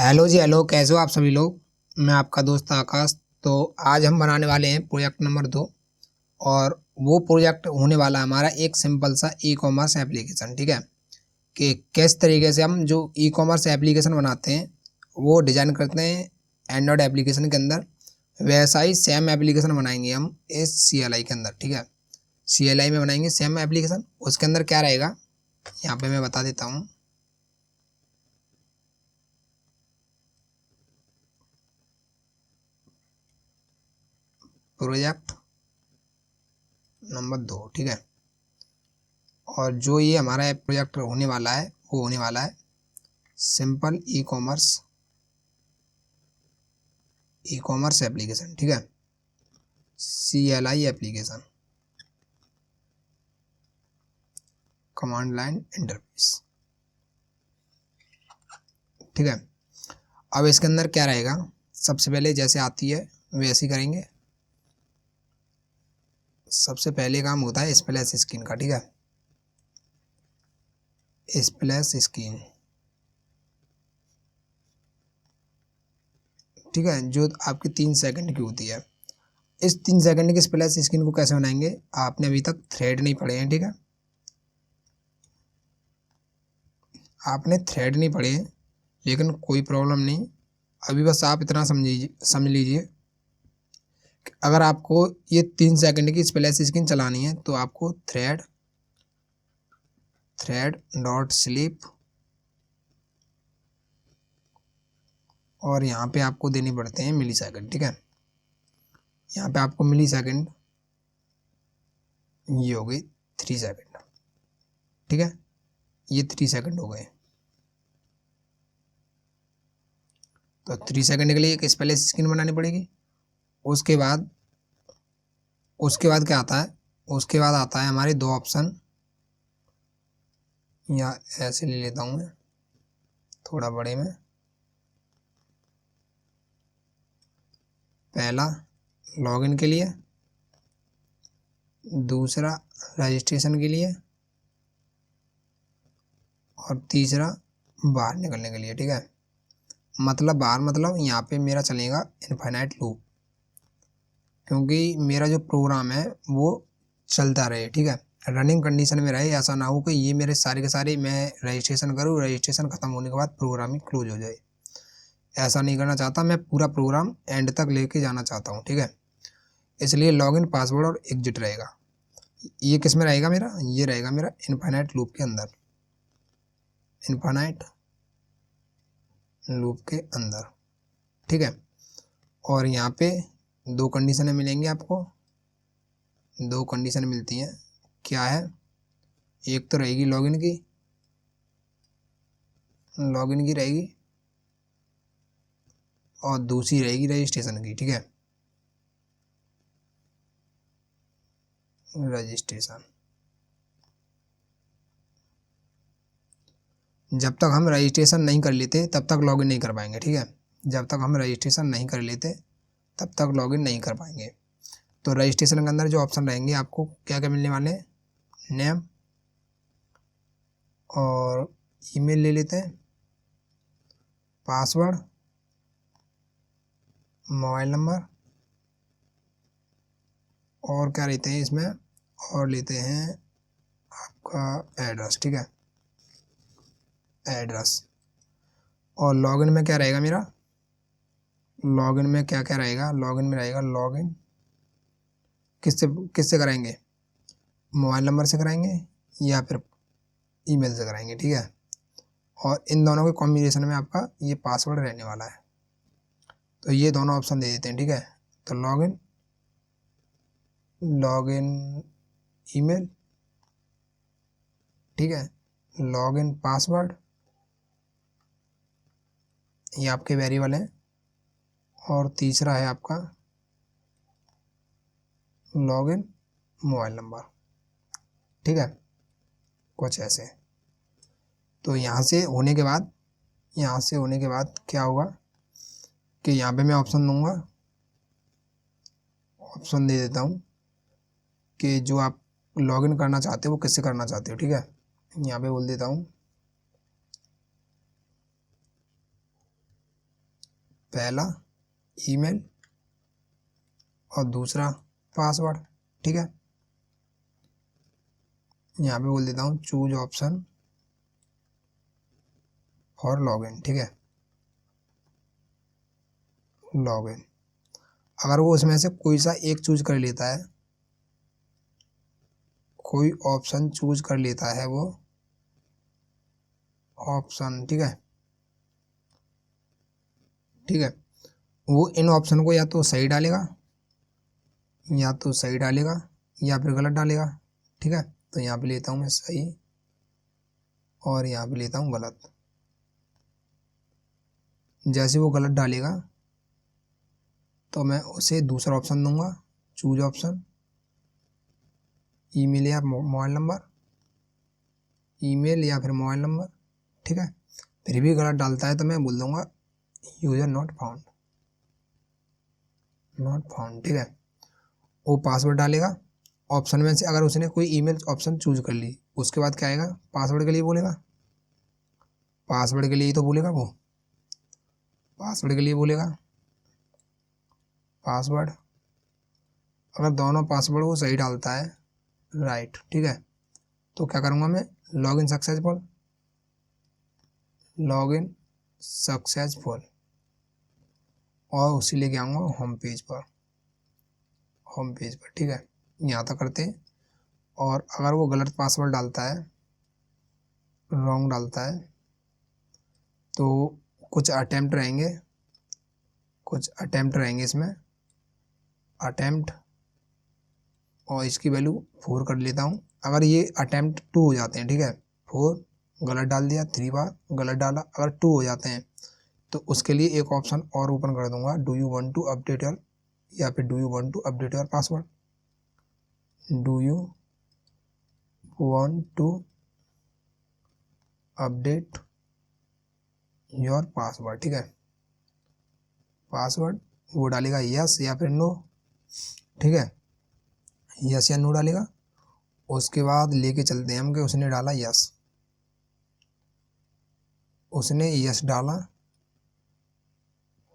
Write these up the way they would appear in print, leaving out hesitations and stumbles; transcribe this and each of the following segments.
Hello जी, hello. कैसे हो आप सभी लोग। मैं आपका दोस्त आकाश। तो आज हम बनाने वाले हैं प्रोजेक्ट नंबर 2। और वो प्रोजेक्ट होने वाला है हमारा एक सिंपल सा ई कॉमर्स एप्लीकेशन। ठीक है, कि किस तरीके से हम जो ई कॉमर्स एप्लीकेशन बनाते हैं वो डिज़ाइन करते हैं एंड्रॉयड एप्लीकेशन के अंदर, वैसा ही सेम एप्लीकेशन बनाएंगे हम इस CLI के अंदर। ठीक है, CLI में बनाएंगे सेम एप्लीकेशन। उसके अंदर क्या रहेगा यहाँ पे मैं बता देता हूँ। Project number 2। ठीक है, और जो ये हमारा प्रोजेक्ट होने वाला है वो होने वाला है सिंपल ई कॉमर्स एप्लीकेशन। ठीक है, CLI application, command line interface. ठीक है, अब इसके अंदर क्या रहेगा, सबसे पहले जैसे आती है वैसे ही करेंगे। सबसे पहले काम होता है स्प्लैश स्क्रीन का। ठीक है, स्प्लैश स्क्रीन। ठीक है, जो आपकी 3 सेकंड की होती है। इस 3 सेकंड की स्प्लैश स्क्रीन को कैसे बनाएंगे, आपने अभी तक थ्रेड नहीं पढ़े हैं। ठीक है, आपने थ्रेड नहीं पढ़े हैं, लेकिन कोई प्रॉब्लम नहीं। अभी बस आप इतना समझ लीजिए कि अगर आपको ये 3 सेकंड की स्प्लैश स्क्रीन चलानी है तो आपको थ्रेड डॉट स्लीप, और यहाँ पे आपको देने पड़ते हैं मिली सेकंड। ठीक है, यहाँ पे आपको मिली सेकंड, ये हो गई 3 सेकंड। ठीक है, ये 3 सेकंड हो गए। तो 3 सेकंड के लिए एक स्प्लैश स्क्रीन बनानी पड़ेगी। उसके बाद क्या आता है, उसके बाद आता है हमारे 2 ऑप्शन, या ऐसे ले लेता हूँ मैं थोड़ा बड़े में। पहला लॉगिन के लिए, दूसरा रजिस्ट्रेशन के लिए, और तीसरा बाहर निकलने के लिए। ठीक है, मतलब बाहर मतलब यहाँ पे मेरा चलेगा इनफाइनाइट लूप, क्योंकि मेरा जो प्रोग्राम है वो चलता रहे। ठीक है, रनिंग कंडीशन में रहे। ऐसा ना हो कि ये मेरे सारे के सारे मैं रजिस्ट्रेशन करूँ, रजिस्ट्रेशन ख़त्म होने के बाद प्रोग्राम ही क्लोज हो जाए। ऐसा नहीं करना चाहता, मैं पूरा प्रोग्राम एंड तक लेके जाना चाहता हूँ। ठीक है, इसलिए लॉगिन, पासवर्ड और एग्जिट रहेगा। ये किस में रहेगा मेरा, ये रहेगा मेरा इनफाइनाइट लूप के अंदर, इनफाइनाइट लूप के अंदर। ठीक है, और यहाँ पे 2 कंडीशनें मिलेंगी आपको। 2 कंडीशन मिलती हैं। क्या है, एक तो रहेगी लॉगिन की रहेगी, और दूसरी रहेगी रजिस्ट्रेशन की। ठीक है, रजिस्ट्रेशन। जब तक हम रजिस्ट्रेशन नहीं कर लेते तब तक लॉगिन नहीं कर पाएंगे। ठीक है, जब तक हम रजिस्ट्रेशन नहीं कर लेते तब तक लॉगिन नहीं कर पाएंगे। तो रजिस्ट्रेशन के अंदर जो ऑप्शन रहेंगे आपको क्या क्या मिलने वाले हैं, नेम और ईमेल ले लेते हैं, पासवर्ड, मोबाइल नंबर, और क्या लेते हैं इसमें, और लेते हैं आपका एड्रेस। ठीक है, एड्रेस। और लॉगिन में क्या रहेगा मेरा, लॉगिन में क्या क्या रहेगा, लॉगिन में रहेगा लॉगिन किससे किससे कराएंगे, मोबाइल नंबर से कराएंगे या फिर ईमेल से कराएंगे। ठीक है, और इन दोनों के कॉम्बिनेशन में आपका ये पासवर्ड रहने वाला है। तो ये दोनों ऑप्शन दे देते हैं। ठीक है, तो लॉगिन ईमेल, ठीक है, लॉगिन पासवर्ड, ये आपके वेरिएबल हैं, और तीसरा है आपका लॉगिन मोबाइल नंबर। ठीक है, कुछ ऐसे। तो यहाँ से होने के बाद क्या होगा कि यहाँ पे मैं ऑप्शन दूंगा, ऑप्शन दे देता हूँ कि जो आप लॉगिन करना चाहते हो वो किससे करना चाहते हो। ठीक है, यहाँ पे बोल देता हूँ पहला ईमेल और दूसरा पासवर्ड। ठीक है, यहाँ पे बोल देता हूँ चूज ऑप्शन फॉर लॉगिन। ठीक है, लॉगिन। अगर वो उसमें से कोई सा एक चूज कर लेता है, कोई ऑप्शन चूज कर लेता है वो ऑप्शन, ठीक है, ठीक है, वो इन ऑप्शन को या तो सही डालेगा, या तो सही डालेगा या फिर गलत डालेगा। ठीक है, तो यहाँ पे लेता हूँ मैं सही और यहाँ पे लेता हूँ गलत। जैसे वो गलत डालेगा तो मैं उसे दूसरा ऑप्शन दूंगा, चूज ऑप्शन, ईमेल या मोबाइल नंबर, ईमेल या फिर मोबाइल नंबर। ठीक है, फिर भी गलत डालता है तो मैं बोल दूंगा user not found, not found. ठीक है, वो पासवर्ड डालेगा ऑप्शन में से। अगर उसने कोई ईमेल ऑप्शन चूज कर ली, उसके बाद क्या आएगा, पासवर्ड के लिए बोलेगा, पासवर्ड के लिए ही तो बोलेगा वो, पासवर्ड के लिए बोलेगा पासवर्ड। अगर दोनों पासवर्ड वो सही डालता है, राइट, ठीक है, तो क्या करूँगा मैं, लॉगिन सक्सेसफुल, लॉगिन सक्सेसफुल, और उसी लेके आऊँगा होम पेज पर, होम पेज पर। ठीक है, यहाँ तक करते हैं। और अगर वो गलत पासवर्ड डालता है, रॉन्ग डालता है, तो कुछ अटैम्प्ट रहेंगे, कुछ अटैम्प्ट रहेंगे इसमें, अटैम्प्ट, और इसकी वैल्यू 4 कर लेता हूँ। अगर ये अटैम्प्ट 2 हो जाते हैं, ठीक है, 4 गलत डाल दिया, 3 बार गलत डाला, अगर 2 हो जाते हैं तो उसके लिए एक ऑप्शन और ओपन कर दूंगा, do you want to update your, या फिर do you want to update your password, do you want to update your password. ठीक है, पासवर्ड वो डालेगा यस या फिर नो। ठीक है, यस या नो डालेगा। उसके बाद लेके चलते हैं हम कि उसने डाला यस, उसने यस डाला।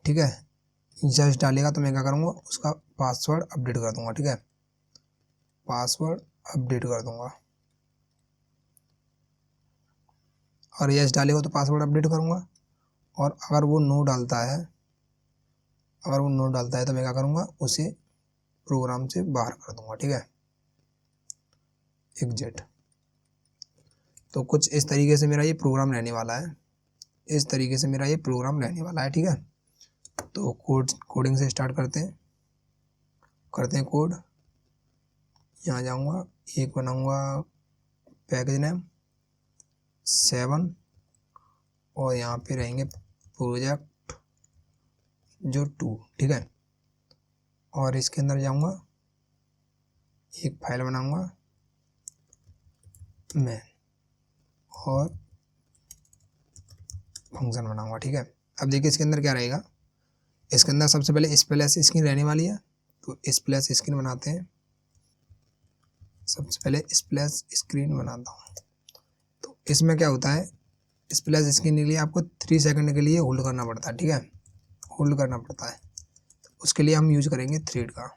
ठीक है, यस डालेगा तो मैं क्या करूँगा, उसका पासवर्ड अपडेट कर दूंगा। ठीक है, पासवर्ड अपडेट कर दूंगा, और यस डालेगा तो पासवर्ड अपडेट करूँगा। और अगर वो नो डालता है, अगर वो नो डालता है तो मैं क्या करूँगा, उसे प्रोग्राम से बाहर कर दूंगा। ठीक है, एग्जिट। तो कुछ इस तरीके से मेरा ये प्रोग्राम रहने वाला है, इस तरीके से मेरा ये प्रोग्राम रहने वाला है। ठीक है, तो कोडिंग से स्टार्ट करते हैं कोड। यहाँ जाऊँगा, एक बनाऊँगा पैकेज नेम 7, और यहाँ पे रहेंगे प्रोजेक्ट जो 2। ठीक है, और इसके अंदर जाऊँगा, एक फाइल बनाऊँगा मैं, और फंक्शन बनाऊँगा। ठीक है, अब देखिए इसके अंदर क्या रहेगा, इसके अंदर सबसे पहले स्प्लैश स्क्रीन रहने वाली है, तो स्प्लैश स्क्रीन बनाते हैं। सबसे पहले स्प्लैश स्क्रीन बनाता हूँ। तो इसमें क्या होता है, स्प्लैश स्क्रीन के लिए आपको 3 सेकंड के लिए होल्ड करना पड़ता है। ठीक है, होल्ड करना पड़ता है, उसके लिए हम यूज करेंगे थ्रेड का,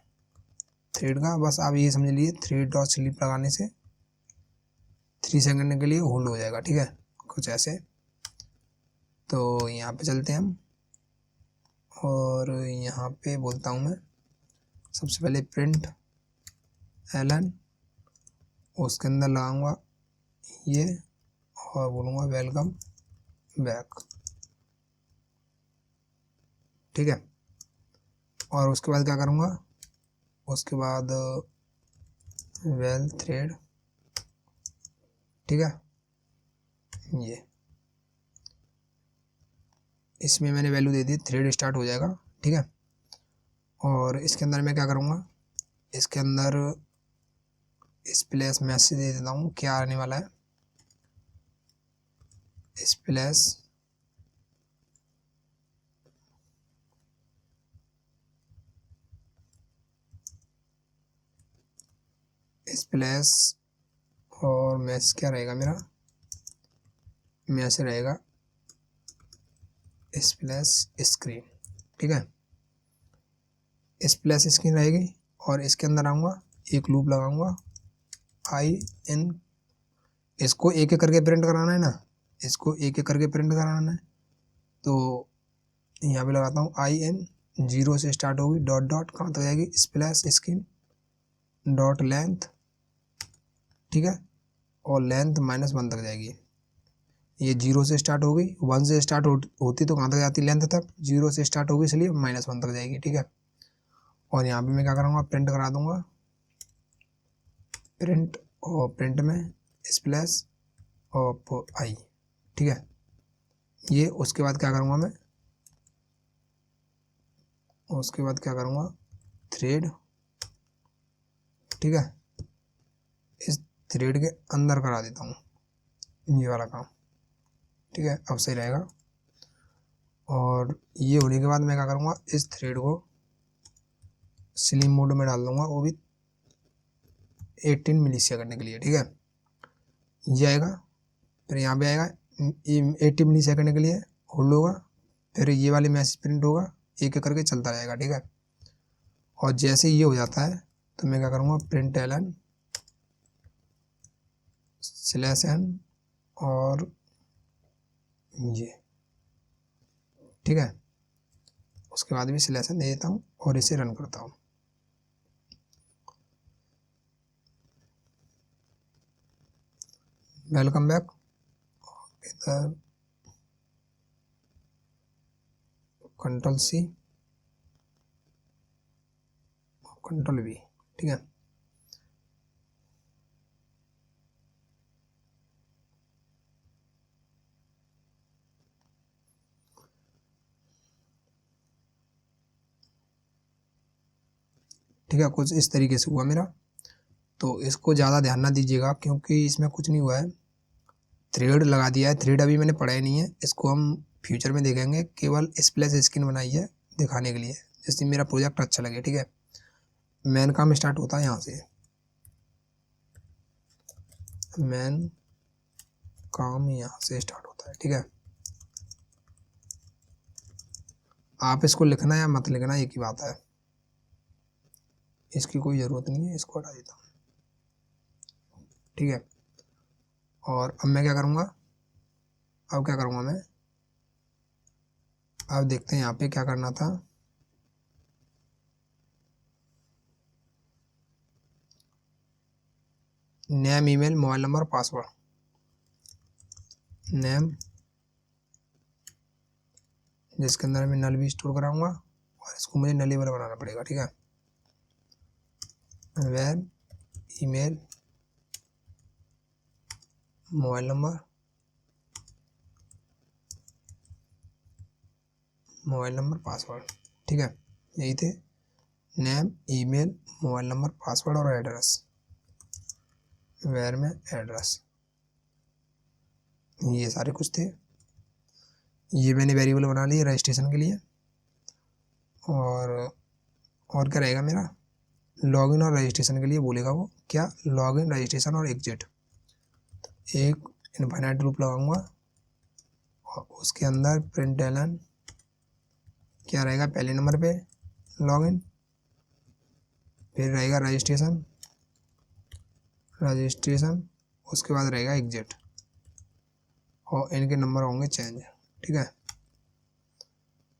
थ्रेड का। बस आप ये समझ लीजिए, थ्रेड डॉट स्लीप लगाने से 3 सेकंड के लिए होल्ड हो जाएगा। ठीक है, कुछ ऐसे। तो यहाँ पे चलते हैं हम, और यहाँ पे बोलता हूँ मैं सबसे पहले प्रिंट एलन, उसके अंदर लगाऊंगा ये, और बोलूँगा वेलकम बैक। ठीक है, और उसके बाद क्या करूँगा, उसके बाद वेल थ्रेड। ठीक है, ये इसमें मैंने वैल्यू दे दी, थ्रेड स्टार्ट हो जाएगा। ठीक है, और इसके अंदर मैं क्या करूँगा, इसके अंदर स्प्लैश मैसेज दे देता हूँ, क्या आने वाला है, स्प्लैश स्प्लैश, और मैसेज क्या रहेगा मेरा, मैसेज रहेगा स्प्लैश स्क्रीन। ठीक है। स्प्लैश स्क्रीन रहेगी और इसके अंदर आऊँगा, एक लूप लगाऊंगा आई इन, इसको एक एक करके प्रिंट कराना है ना, इसको एक एक करके प्रिंट कराना है, तो यहाँ पे लगाता हूँ आई इन, 0 से स्टार्ट होगी, डॉट डॉट कहाँ तक जाएगी, स्प्लैश स्क्रीन डॉट लेंथ, ठीक है, और लेंथ -1 तक जाएगी। ये 0 से स्टार्ट होगी, 1 से स्टार्ट होती तो कहाँ तक जाती लेंथ तक, 0 से स्टार्ट होगी इसलिए -1 तक जाएगी, ठीक है। और यहाँ पे मैं क्या करूँगा, प्रिंट करा दूंगा, प्रिंट, और प्रिंट में स्प्लैश ऑफ आई, ठीक है। ये उसके बाद क्या करूँगा मैं, उसके बाद क्या करूँगा, थ्रेड, ठीक है, इस थ्रेड के अंदर करा देता हूँ ये वाला काम, ठीक है, अब सही रहेगा। और ये होने के बाद मैं क्या करूँगा, इस थ्रेड को स्लिम मोड में डाल दूँगा, वो भी 18 मिलीसेकंड के लिए, ठीक है। ये आएगा, फिर यहाँ पे आएगा 80 मिलीसेकंड के लिए होल्ड होगा, फिर ये वाले मैसेज प्रिंट होगा, एक एक करके चलता रहेगा, ठीक है। और जैसे ये हो जाता है तो मैं क्या करूँगा, प्रिंट एलन /n और ये, ठीक है, उसके बाद भी /n दे देता हूँ और इसे रन करता हूँ। वेलकम बैक, इधर Ctrl+C, Ctrl+V, ठीक है। ठीक है, कुछ इस तरीके से हुआ मेरा, तो इसको ज़्यादा ध्यान ना दीजिएगा क्योंकि इसमें कुछ नहीं हुआ है, थ्रेड लगा दिया है, थ्रेड अभी मैंने पढ़ा ही नहीं है, इसको हम फ्यूचर में देखेंगे, केवल स्प्लैश स्क्रीन बनाई है दिखाने के लिए, जैसे मेरा प्रोजेक्ट अच्छा लगे, ठीक है। मेन काम स्टार्ट होता है यहाँ से, मेन काम यहाँ से स्टार्ट होता है, ठीक है। आप इसको लिखना या मत लिखना एक ही बात है, इसकी कोई ज़रूरत नहीं है, इसको हटा देता हूँ, ठीक है। और अब मैं क्या करूँगा, अब क्या करूँगा मैं, अब देखते हैं यहाँ पे क्या करना था, name, email, mobile number, password, name जिसके अंदर मैं नल भी स्टोर कराऊंगा और इसको मुझे नलेबल बनाना पड़ेगा, ठीक है। Web, email, mobile number, password, ठीक है, यही थे, name, email, mobile number, password और एड्रेस, वेयर में एड्रेस, ये सारे कुछ थे। ये मैंने वेरिएबल बना लिए रजिस्ट्रेशन के लिए। और क्या रहेगा मेरा, लॉगिन और रजिस्ट्रेशन के लिए बोलेगा वो, क्या, लॉगिन, रजिस्ट्रेशन और एग्जिट, एक इनफाइनाइट लूप लगाऊंगा और उसके अंदर प्रिंट एलन क्या रहेगा, पहले नंबर पे लॉगिन, फिर रहेगा रजिस्ट्रेशन, उसके बाद रहेगा एग्जिट और इनके नंबर होंगे चेंज, ठीक है।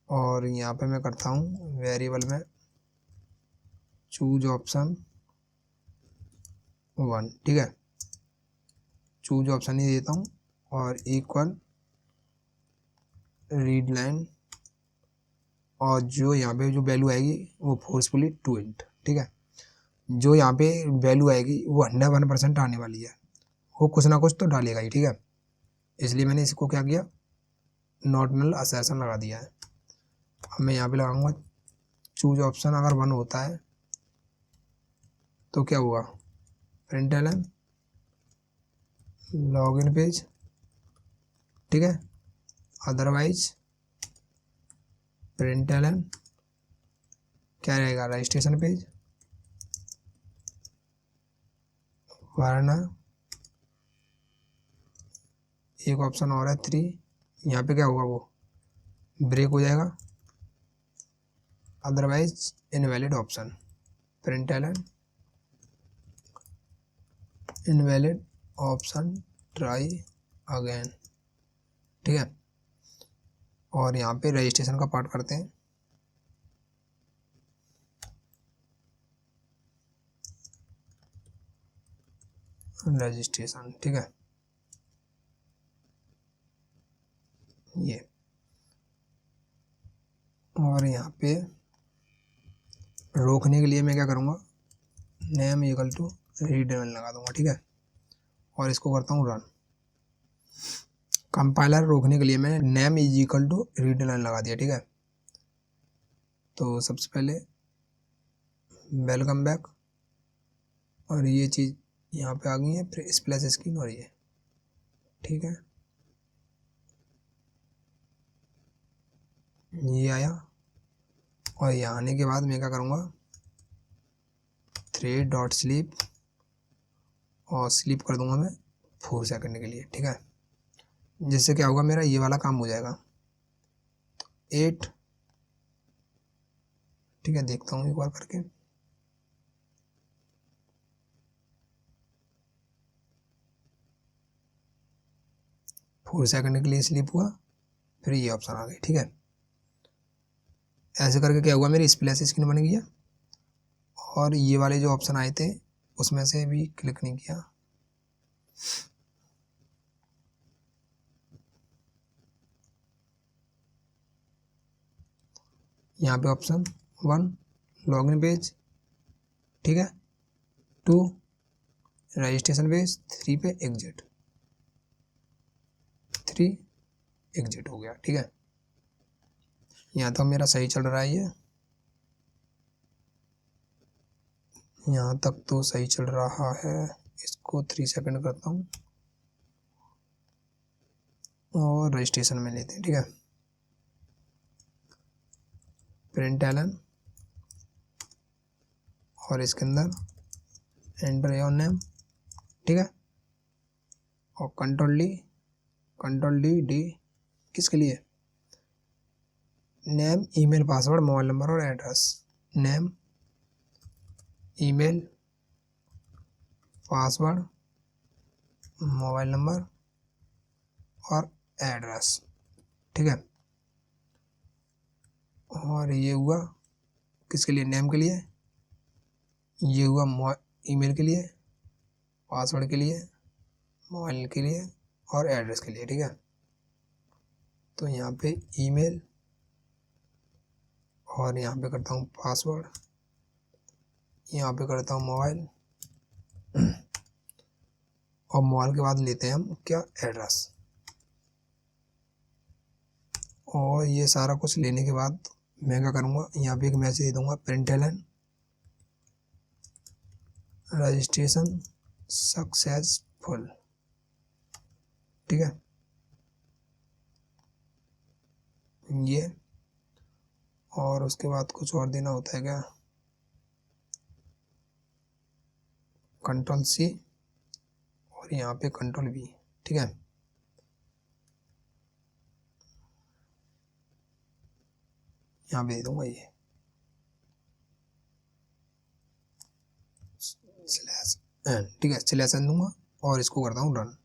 और यहाँ पे मैं करता हूँ वेरिएबल में चूज ऑप्शन 1, ठीक है, चूज ऑप्शन ही देता हूँ और इक्वल रीड लाइन, और जो यहाँ पे जो वैल्यू आएगी वो फोर्सफुली टू इंट, ठीक है, जो यहाँ पे वैल्यू आएगी वो 101% आने वाली है, वो कुछ ना कुछ तो डालेगा ही, ठीक है। इसलिए मैंने इसको क्या किया, नॉट नल असर्शन लगा दिया है। अब मैं यहाँ पे लगाऊंगा चूज ऑप्शन, अगर 1 होता है तो क्या हुआ, प्रिंट एलन लॉगिन पेज, ठीक है, अदरवाइज प्रिंट एलन क्या रहेगा, रजिस्ट्रेशन पेज, वरना एक ऑप्शन और है 3, यहाँ पे क्या होगा, वो ब्रेक हो जाएगा, otherwise invalid option, print Elon invalid option, try again. ठीक है, और यहाँ पे रजिस्ट्रेशन का पार्ट करते हैं। रजिस्ट्रेशन, ठीक है, ये, और यहाँ पे रोकने के लिए मैं क्या करूँगा, name equal to read Elon लगा दूंगा। ठीक है, और इसको करता हूँ रन। कंपाइलर रोकने के लिए मैंने name is equal to read Elon लगा दिया। ठीक है, तो सबसे पहले वेलकम बैक, और ये चीज़ यहाँ पे आ गई है, फिर स्प्लैश स्क्रीन और ये। ठीक है, ये आया, और यहाँ आने के बाद मैं क्या करूँगा, थ्रेड डॉट स्लीप, और स्लीप कर दूंगा मैं 4 सेकंड के लिए। ठीक है, जिससे क्या होगा, मेरा ये वाला काम हो जाएगा। तो 8, ठीक है, देखता हूँ एक बार करके। फोर सेकंड के लिए स्लीप हुआ, फिर ये ऑप्शन आ गई। ठीक है, ऐसे करके क्या हुआ, मेरी स्प्लैश स्क्रीन बन गया, और ये वाले जो ऑप्शन आए थे उसमें से भी क्लिक नहीं किया। यहाँ पे ऑप्शन 1 लॉगिन पेज, ठीक है, 2 रजिस्ट्रेशन पेज, 3 पे एग्जिट, 3 एग्जिट हो गया। ठीक है, यहाँ तक मेरा सही चल रहा है, ये यहाँ तक तो सही चल रहा है। इसको 3 सेकंड करता हूँ, और रजिस्ट्रेशन में लेते हैं। ठीक है, प्रिंट एलन, और इसके अंदर एंटर योर नेम। ठीक है, और कंट्रोल डी किसके लिए, name email password mobile number और address. Name email password mobile number और एड्रेस। ठीक है, और ये हुआ किसके लिए, नेम के लिए, ये हुआ ईमेल के लिए, पासवर्ड के लिए, मोबाइल के लिए और एड्रेस के लिए। ठीक है, तो यहाँ पे ईमेल, और यहाँ पे करता हूँ पासवर्ड, यहाँ पे करता हूँ मोबाइल, और मोबाइल के बाद लेते हैं हम क्या, एड्रेस। और ये सारा कुछ लेने के बाद मैं क्या करूँगा, यहाँ पे एक मैसेज दे दूँगा, प्रिंट एलन रजिस्ट्रेशन सक्सेसफुल। ठीक है, ये, और उसके बाद कुछ और देना होता है क्या, कंट्रोल सी, और यहाँ पे कंट्रोल वी। ठीक है, यहाँ पे दे दूंगा ये स्लैश एन। ठीक है, स्लैश एन दूंगा, और इसको करता हूँ रन।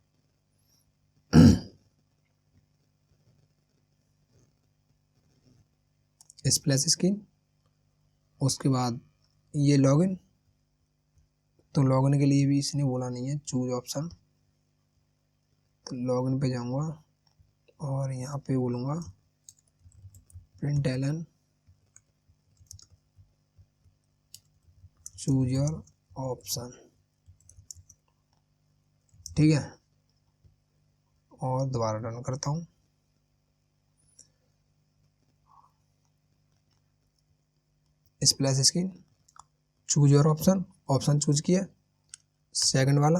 स्प्लैश स्क्रीन, उसके बाद ये लॉगिन, तो लॉगिन के लिए भी इसने बोला नहीं है, चूज ऑप्शन, तो लॉगिन पे जाऊंगा, और यहाँ पे बोलूँगा print Elon choose your option. ठीक है, और दोबारा रन करता हूँ। Splash screen, choose your option, option choose किया, सेकंड वाला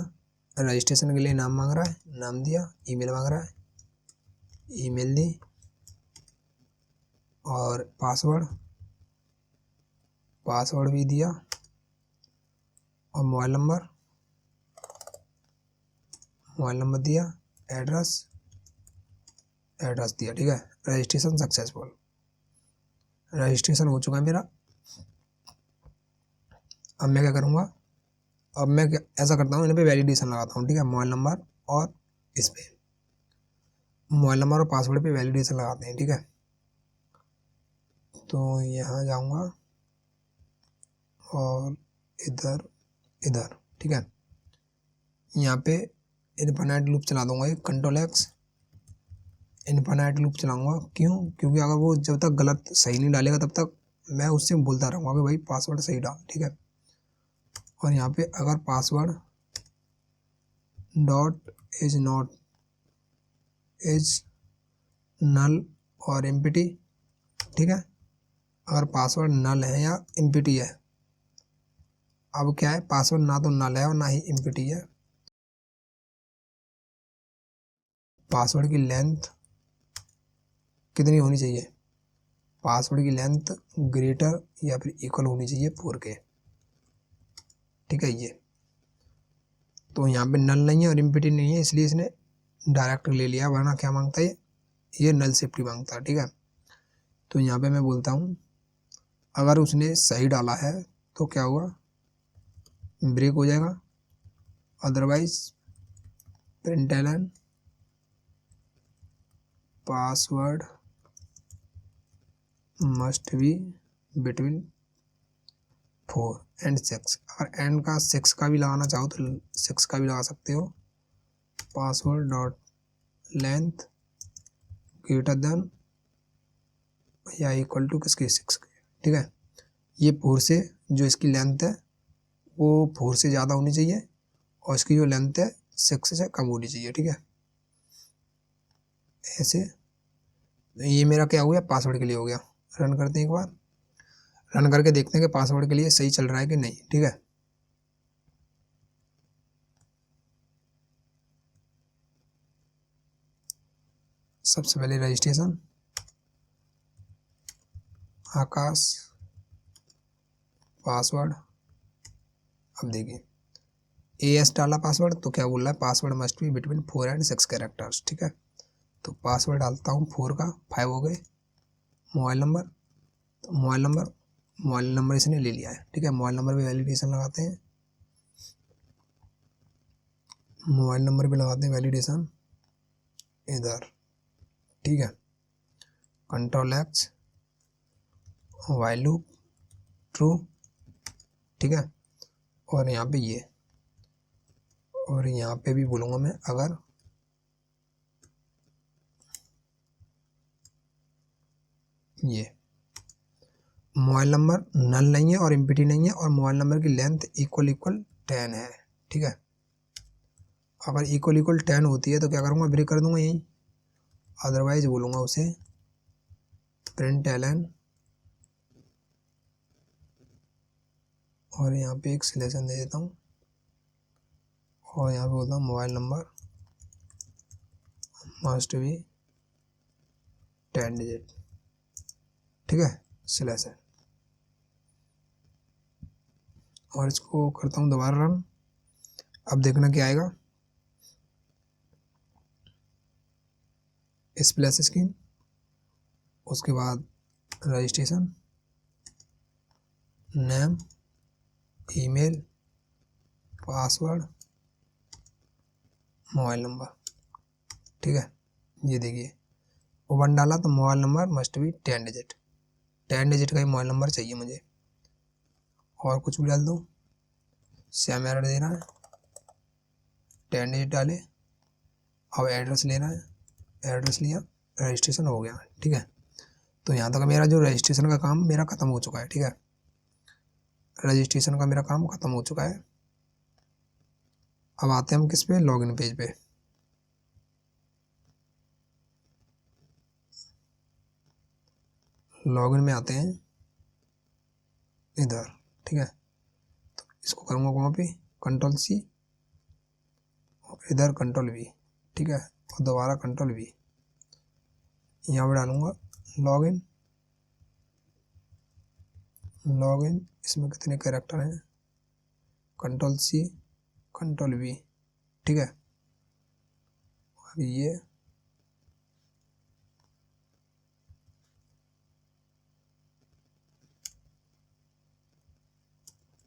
रजिस्ट्रेशन के लिए नाम मांग रहा है, नाम दिया, ईमेल मांग रहा है, ईमेल दी, और पासवर्ड भी दिया, और मोबाइल नंबर दिया, एड्रेस दिया। ठीक है, रजिस्ट्रेशन सक्सेसफुल। रजिस्ट्रेशन हो चुका है मेरा। अब मैं क्या करूँगा, अब मैं ऐसा करता हूँ, इन पे वैलिडेशन लगाता हूँ, ठीक है। मोबाइल नंबर और इस पे मोबाइल नंबर और पासवर्ड पे वैलिडेशन लगाते हैं, ठीक है। तो यहाँ जाऊँगा और इधर इधर, ठीक है। यहाँ पे इनफाइनाइट लूप चला दूंगा, एक कंट्रोल एक्स इनफाइनाइट लूप चलाऊंगा। क्यों? क्योंकि अगर वो जब तक गलत सही नहीं डालेगा तब तक मैं उससे बोलता रहूँगा कि भाई पासवर्ड सही डाल, ठीक है। और यहाँ पे अगर password dot is not is null और एम्प्टी, ठीक है। अगर पासवर्ड नल है या एम्प्टी है, अब क्या है, पासवर्ड ना तो नल है और ना ही एम्प्टी है। पासवर्ड की लेंथ कितनी होनी चाहिए, पासवर्ड की लेंथ ग्रेटर या फिर इक्वल होनी चाहिए 4 के, ठीक है। ये तो यहाँ पे नल नहीं है और एम्प्टी नहीं है, इसलिए इसने डायरेक्ट ले लिया, वरना क्या मांगता है ये नल सेफ्टी मांगता है, ठीक है। तो यहाँ पे मैं बोलता हूँ अगर उसने सही डाला है तो क्या हुआ, ब्रेक हो जाएगा, otherwise println password must be between 4 and 6। अगर एंड का 6 का भी लगाना चाहो तो 6 का भी लगा सकते हो। Password dot length greater than या इक्वल टू किसके 6 के, ठीक है। ये 4 से जो इसकी लेंथ है वो 4 से ज़्यादा होनी चाहिए और इसकी जो लेंथ है 6 से कम होनी चाहिए, ठीक है। ऐसे ये मेरा क्या हो गया, पासवर्ड के लिए हो गया। रन करते हैं एक बार, रन करके देखते हैं कि पासवर्ड के लिए सही चल रहा है कि नहीं, ठीक है। सबसे पहले रजिस्ट्रेशन आकाश पासवर्ड, अब देखिए एएस डाला पासवर्ड तो क्या बोल रहा है, password must be between 4 and 6 characters, ठीक है। तो पासवर्ड डालता हूँ 4 का, 5 हो गए। मोबाइल नंबर, तो मोबाइल नंबर इसने ले लिया है, ठीक है। मोबाइल नंबर पे वैलिडेशन लगाते हैं, मोबाइल नंबर पे लगाते हैं वैलिडेशन इधर, ठीक है। Control x while loop true, ठीक है। और यहाँ पे ये, और यहाँ पे भी बोलूँगा मैं अगर ये मोबाइल नंबर नल नहीं है और एम्प्टी नहीं है और मोबाइल नंबर की लेंथ इक्वल 10 है, ठीक है। अगर इक्वल 10 होती है तो क्या करूँगा, ब्रेक कर दूंगा यहीं, अदरवाइज बोलूँगा उसे प्रिंटलन और यहाँ पे एक सिलेक्शन दे देता हूँ और यहाँ पे बोलता हूँ mobile number must be 10 digit, ठीक है, सिलेक्शन। और इसको करता हूँ दोबारा रन, अब देखना क्या आएगा, स्प्लैश स्क्रीन, उसके बाद registration name email password mobile number, ठीक है। ये देखिए वो 1 डाला तो mobile number must be 10 digit, 10 digit का ही मोबाइल नंबर चाहिए मुझे। और कुछ भी डाल दूँ, सेम एरर दे रहा है, 10 डिजिट डाले, अब एड्रेस लेना है, एड्रेस लिया, रजिस्ट्रेशन हो गया, ठीक है। तो यहाँ तक मेरा जो रजिस्ट्रेशन का काम मेरा ख़त्म हो चुका है, ठीक है। रजिस्ट्रेशन का मेरा काम ख़त्म हो चुका है। अब आते हैं हम किस पे, लॉगिन पेज पे। लॉगिन में आते हैं इधर, ठीक है। तो इसको करूँगा कॉपी, कंट्रोल सी और इधर कंट्रोल वी, ठीक है, और दोबारा कंट्रोल वी, यहाँ पर डालूँगा लॉगिन। लॉगिन इसमें कितने कैरेक्टर हैं, कंट्रोल सी कंट्रोल वी, ठीक है। और ये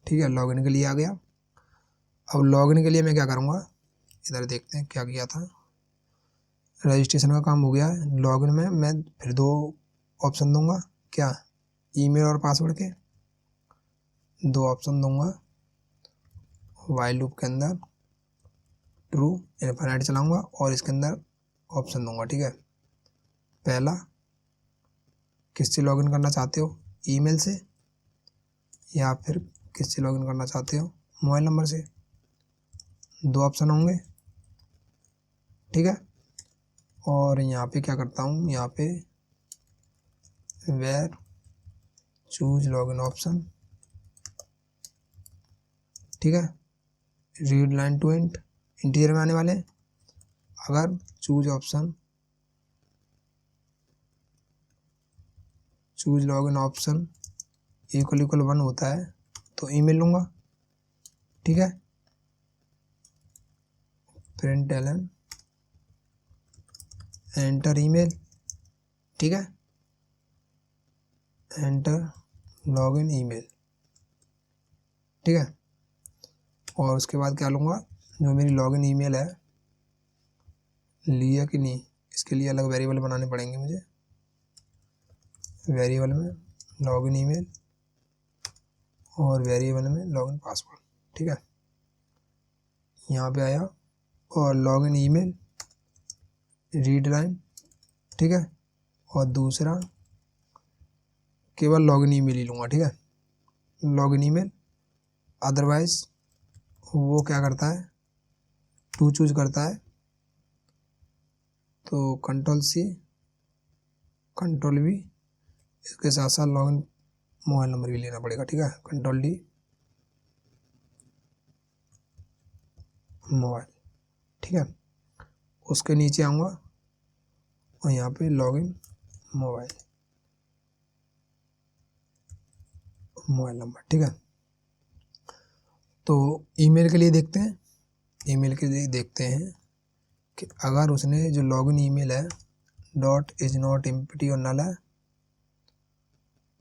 ठीक है, लॉगिन के लिए आ गया। अब लॉगिन के लिए मैं क्या करूँगा, इधर देखते हैं क्या किया था। रजिस्ट्रेशन का काम हो गया है। लॉगिन में मैं फिर 2 ऑप्शन दूंगा, क्या, ईमेल और पासवर्ड के 2 ऑप्शन दूंगा। वाइल लूप के अंदर ट्रू इनफाइनाइट चलाऊंगा और इसके अंदर ऑप्शन दूंगा। ठीक है, पहला किससे लॉगिन करना चाहते हो, ईमेल से या फिर किससे लॉगिन करना चाहते हो, मोबाइल नंबर से। 2 ऑप्शन होंगे। ठीक है, और यहाँ पे क्या करता हूँ, यहाँ पे वेयर चूज लॉगिन ऑप्शन। ठीक है, read line to int integer में आने वाले। अगर choose option choose login option equal 1 होता है तो ईमेल लूँगा। ठीक है, प्रिंट एलन एंटर ईमेल। ठीक है, एंटर लॉगिन ईमेल। ठीक है, और उसके बाद क्या लूँगा, जो मेरी लॉगिन ईमेल है, लिया कि नहीं, इसके लिए अलग वेरिएबल बनाने पड़ेंगे मुझे। वेरिएबल में लॉगिन ईमेल और वेरिएबल में लॉगिन पासवर्ड। ठीक है, यहाँ पे आया और लॉगिन ईमेल रीड लाइन। ठीक है, और दूसरा केवल लॉगिन ईमेल ही लूँगा। ठीक है, लॉगिन ईमेल। अदरवाइज वो क्या करता है, टू चूज करता है तो कंट्रोल-C कंट्रोल-V, इसके साथ साथ लॉगिन मोबाइल नंबर भी लेना पड़ेगा। ठीक है, कंट्रोल-D मोबाइल। ठीक है, उसके नीचे आऊँगा और यहाँ पे लॉगिन मोबाइल नंबर। ठीक है, तो ईमेल के लिए देखते हैं। ईमेल के लिए देखते हैं कि अगर उसने जो लॉगिन ईमेल है डॉट इज नॉट एम्प्टी और नल है,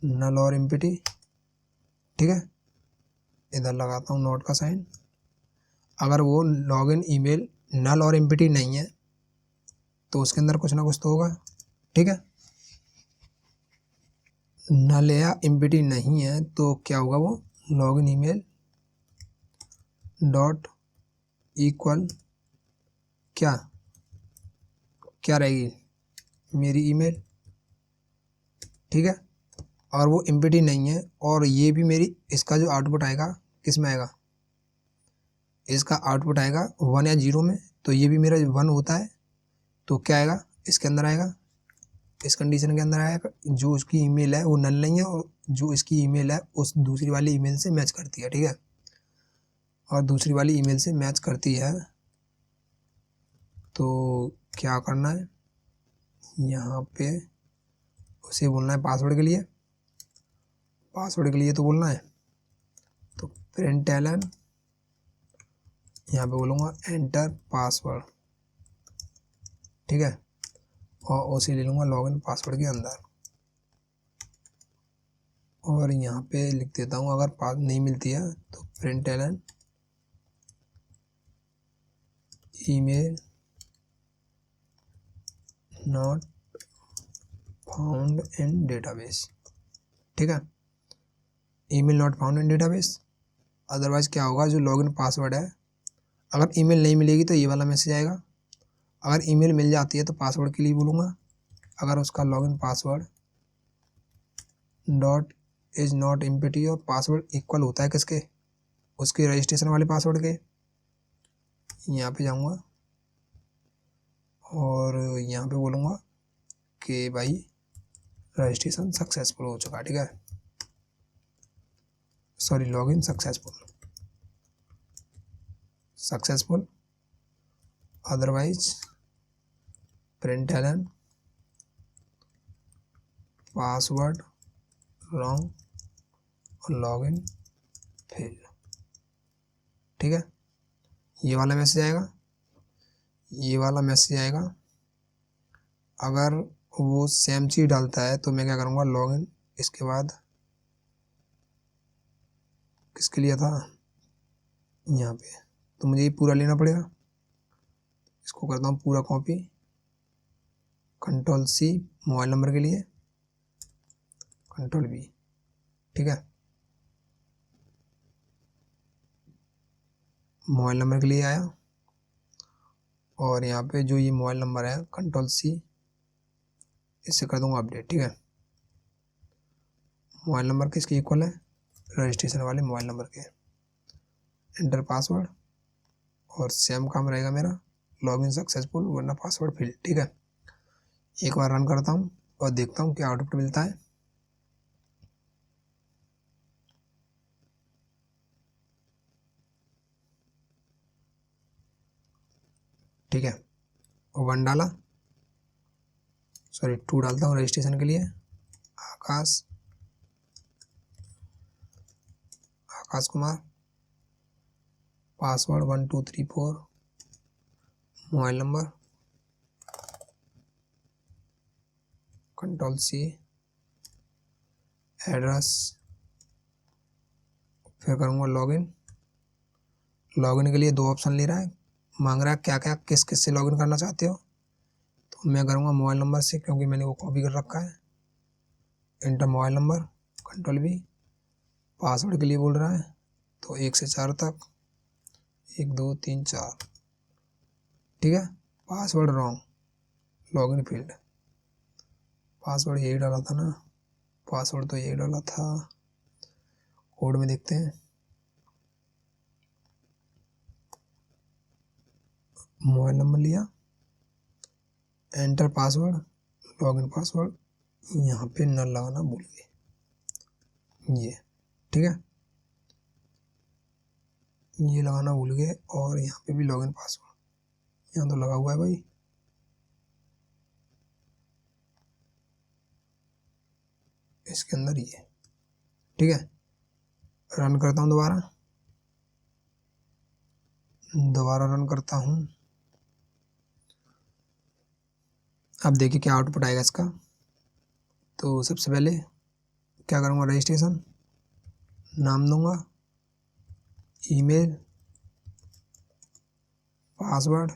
नल और एम्प्टी। ठीक है, इधर लगाता हूँ नोट का साइन। अगर वो लॉगिन ईमेल नल और एम्प्टी नहीं है तो उसके अंदर कुछ ना कुछ तो होगा। ठीक है, नल या एम्प्टी नहीं है तो क्या होगा, वो लॉगिन ईमेल डॉट इक्वल क्या क्या रहेगी, मेरी ईमेल। ठीक है, और वो एम्प्टी नहीं है और ये भी मेरी, इसका जो आउटपुट आएगा किस में आएगा, इसका आउटपुट आएगा 1 या 0 में, तो ये भी मेरा 1 होता है तो क्या आएगा, इसके अंदर आएगा, इस कंडीशन के अंदर आएगा। जो उसकी ईमेल है वो नल नहीं है और जो इसकी ईमेल है उस दूसरी वाली ईमेल से मैच करती है। ठीक है, और दूसरी वाली ईमेल से मैच करती है तो क्या करना है, यहाँ पे उसे बोलना है पासवर्ड के लिए। पासवर्ड के लिए तो बोलना है तो प्रिंट एलन, यहाँ पे बोलूँगा एंटर पासवर्ड। ठीक है, और उसे ले लूँगा लॉगिन पासवर्ड के अंदर और यहाँ पे लिख देता हूँ, अगर पास नहीं मिलती है तो print Elon email not found in database. ठीक है, email not found in database. Otherwise क्या होगा, जो लॉगिन पासवर्ड है, अगर ईमेल नहीं मिलेगी तो ये वाला मैसेज आएगा। अगर ईमेल मिल जाती है तो पासवर्ड के लिए बोलूँगा। अगर उसका login password dot is not empty और पासवर्ड इक्वल होता है किसके, उसके रजिस्ट्रेशन वाले पासवर्ड के, यहाँ पे जाऊँगा और यहाँ पे बोलूँगा कि भाई रजिस्ट्रेशन सक्सेसफुल हो चुका है। ठीक है, sorry, login successful. Otherwise print Elon password wrong और लॉगिन फेल। ठीक है, ये वाला मैसेज आएगा, ये वाला मैसेज आएगा। अगर वो सेम चीज डालता है तो मैं क्या करूँगा, लॉगिन, इसके बाद किसके लिया था, यहाँ पे, तो मुझे ये पूरा लेना पड़ेगा। इसको करता हूँ पूरा copy, control C mobile number के लिए, कंट्रोल वी, ठीक है, मोबाइल नंबर के लिए आया। और यहाँ पे जो ये मोबाइल नंबर है कंट्रोल सी, इससे कर दूंगा अपडेट, ठीक है। मोबाइल नंबर किसके इक्वल है, रजिस्ट्रेशन वाले मोबाइल नंबर के। एंटर पासवर्ड, और सेम काम रहेगा मेरा, लॉगिन सक्सेसफुल वरना पासवर्ड फिल, ठीक है। एक बार रन करता हूँ और देखता हूँ क्या आउटपुट मिलता है। ठीक है, 1 डाला, सॉरी 2 डालता हूँ रजिस्ट्रेशन के लिए, Akash Kumar, password 1 2 3 4, mobile number, control C, address, फिर करूँगा लॉगिन। लॉगिन के लिए 2 ऑप्शन ले रहा है, मांग रहा है क्या क्या किस किस से लॉगिन करना चाहते हो, तो मैं करूँगा मोबाइल नंबर से क्योंकि मैंने वो कॉपी कर रखा है। Inter mobile number, control we. Password के लिए बोल रहा है, तो 1 से 4 तक, 1 2 3 4, ठीक है। Password wrong, login field, password यही डाला था ना, पासवर्ड तो यही डाला था। कोड में देखते हैं, मोबाइल नंबर लिया, एंटर पासवर्ड, लॉगिन पासवर्ड, यहाँ पे नल लगाना भूल गए, ये, ठीक है, ये लगाना भूल गए। और यहाँ पे भी लॉगिन पासवर्ड, यहाँ तो लगा हुआ है भाई, इसके अंदर ये, ठीक है। रन करता हूँ दोबारा रन करता हूँ। अब देखिए क्या आउटपुट आएगा इसका। तो सबसे पहले क्या करूँगा, रजिस्ट्रेशन, नाम दूंगा, email, password,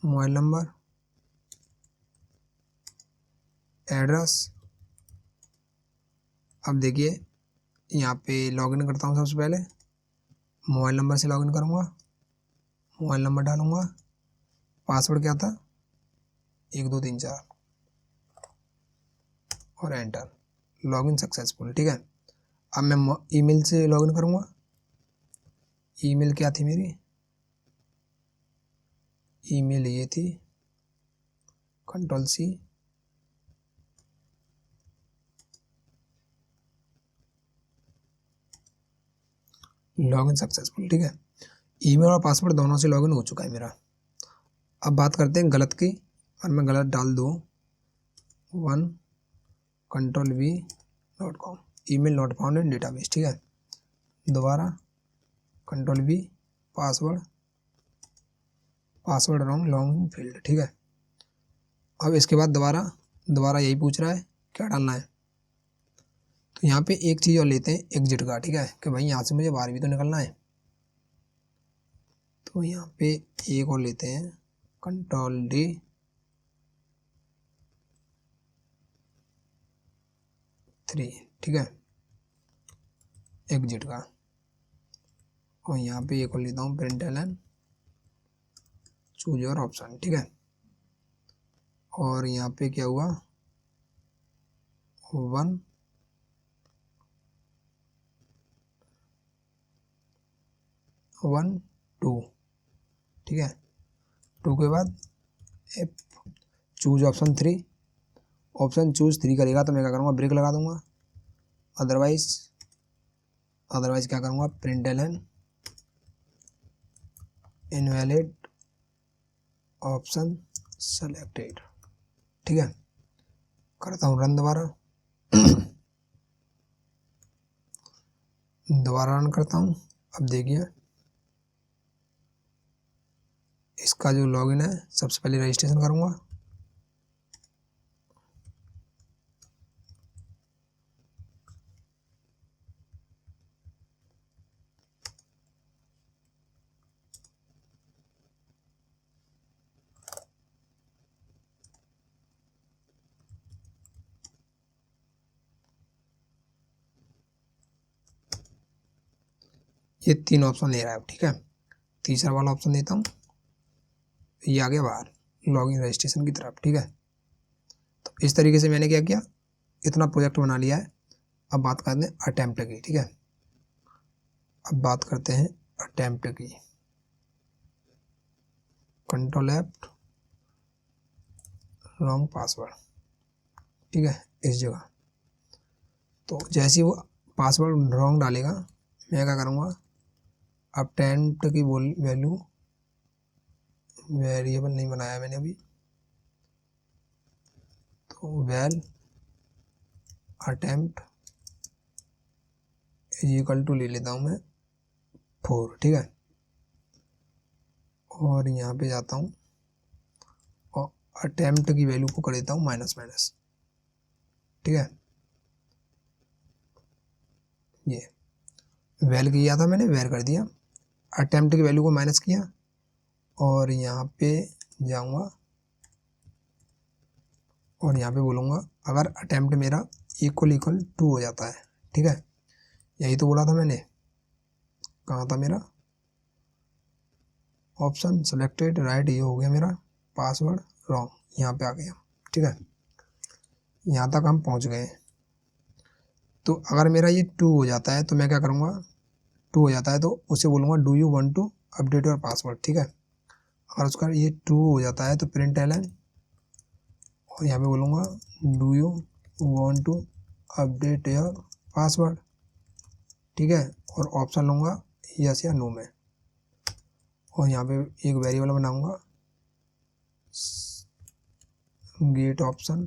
mobile number, address. अब देखिए यहाँ पे लॉगिन करता हूँ, सबसे पहले मोबाइल नंबर से लॉगिन करूँगा, मोबाइल नंबर डालूँगा, पासवर्ड क्या था 1 2 3 4 और एंटर, लॉगिन सक्सेसफुल, ठीक है। अब मैं ईमेल से लॉगिन करूँगा, ईमेल क्या थी मेरी, ईमेल ये थी, कंट्रोल सी, लॉगिन सक्सेसफुल, ठीक है। ईमेल और पासवर्ड दोनों से लॉगिन हो चुका है मेरा। अब बात करते हैं गलत की, और मैं गलत डाल दूँ 1 control we .com, email not found in database, ठीक है। दोबारा control we, password wrong, login field, ठीक है। अब इसके बाद दोबारा यही पूछ रहा है क्या डालना है, तो यहाँ पे एक चीज़ और लेते हैं एग्जिट का, ठीक है, कि भाई यहाँ से मुझे बाहर भी तो निकलना है। तो यहाँ पे एक और लेते हैं, कंट्रोल डी, थ्री, ठीक है, एग्जिट का। और यहाँ पे एक और लेता हूँ प्रिंटलन, चूज योर ऑप्शन, ठीक है। और यहाँ पे क्या हुआ 1 1 2, ठीक है। 2 के बाद चूज ऑप्शन 3, ऑप्शन चूज 3 करेगा तो मैं क्या करूँगा, ब्रेक लगा दूंगा। अदरवाइज क्या करूँगा, प्रिंटलन इनवैलिड ऑप्शन सेलेक्टेड, ठीक है। करता हूँ रन दोबारा रन करता हूँ। अब देखिए इसका जो लॉगिन है, सबसे पहले रजिस्ट्रेशन करूँगा, ये 3 ऑप्शन ले रहा है, ठीक है। तीसरा वाला ऑप्शन देता हूँ, ये आ गया बाहर लॉगिन रजिस्ट्रेशन की तरफ, ठीक है। तो इस तरीके से मैंने क्या किया, इतना प्रोजेक्ट बना लिया है। अब बात करते हैं अटेम्प्ट की, ठीक है। अब बात करते हैं अटेम्प्ट की, कंट्रोल F, रॉन्ग पासवर्ड, ठीक है, इस जगह। तो जैसे ही वो पासवर्ड रॉन्ग डालेगा, मैं क्या करूँगा, अटेम्प्ट की वैल्यू, वेरिएबल नहीं बनाया मैंने अभी, तो well attempt is equal to ले लेता हूँ मैं 4, ठीक है। और यहाँ पे जाता हूँ और अटेम्प्ट की वैल्यू को कर देता हूँ माइनस माइनस, ठीक है। ये वैल किया था मैंने, वैल कर दिया, अटेम्प्ट की वैल्यू को माइनस किया, और यहाँ पे जाऊँगा और यहाँ पे बोलूँगा अगर अटेम्प्ट मेरा इक्वल 2 हो जाता है, ठीक है। यही तो बोला था मैंने, कहाँ था मेरा ऑप्शन सेलेक्टेड, राइट, ये हो गया मेरा पासवर्ड रॉन्ग, यहाँ पे आ गया, ठीक है। यहाँ तक हम पहुँच गए। तो अगर मेरा ये 2 हो जाता है तो मैं क्या करूँगा, 2 हो जाता है तो उसे बोलूँगा do you want to update your password, ठीक है। अगर उसका ये 2 हो जाता है तो प्रिंट एलन, और यहाँ पे बोलूँगा do you want to update your password, ठीक है। और ऑप्शन लूँगा यस या नो में, और यहाँ पे एक वेरिएबल बनाऊँगा गेट ऑप्शन,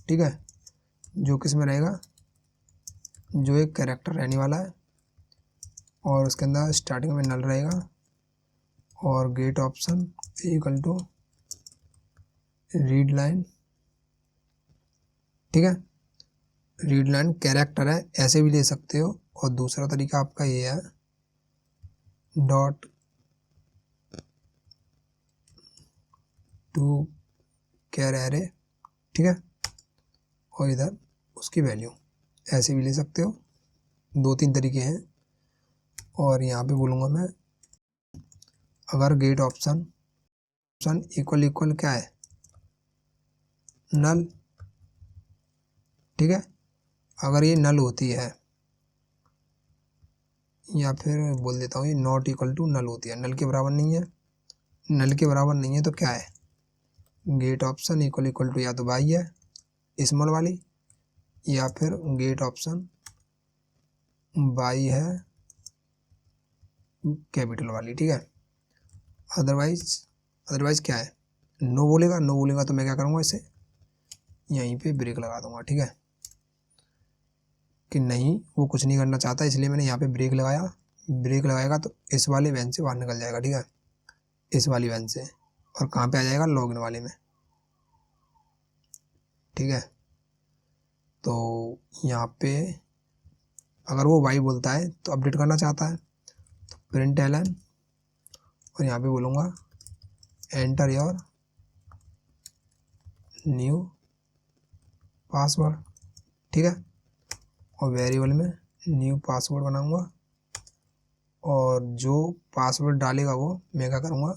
ठीक है, जो किस में रहेगा, जो एक कैरेक्टर रहने वाला है, और उसके अंदर स्टार्टिंग में नल रहेगा, और gate option equal to read line, ठीक है। रीड लाइन कैरेक्टर है, ऐसे भी ले सकते हो, और दूसरा तरीका आपका ये है डॉट टू कैर एरे, ठीक है, और इधर उसकी वैल्यू ऐसे भी ले सकते हो, 2-3 तरीके हैं। और यहाँ पे बोलूँगा मैं अगर गेट ऑप्शन इक्वल क्या है, नल, ठीक है। अगर ये नल होती है, या फिर बोल देता हूँ ये नॉट इक्वल टू नल होती है, नल के बराबर नहीं है, नल के बराबर नहीं है तो क्या है, गेट ऑप्शन इक्वल टू या तो बाई है स्मॉल वाली, या फिर गेट ऑप्शन बाई है कैपिटल वाली, ठीक है। अदरवाइज क्या है, नो बोलेगा तो मैं क्या करूँगा, इसे यहीं पे ब्रेक लगा दूंगा, ठीक है, कि नहीं वो कुछ नहीं करना चाहता, इसलिए मैंने यहाँ पे ब्रेक लगाया। ब्रेक लगाएगा तो इस वाले वैन से बाहर निकल जाएगा, ठीक है, इस वाली वैन से, और कहाँ पे आ जाएगा, लॉगिन वाले में, ठीक है। तो यहाँ पे अगर वो वाई बोलता है तो अपडेट करना चाहता है, तो प्रिंट एलन, और यहाँ पे बोलूँगा एंटर योर न्यू पासवर्ड, ठीक है, और वेरिएबल में न्यू पासवर्ड बनाऊँगा, और जो पासवर्ड डालेगा वो मैं क्या करूँगा,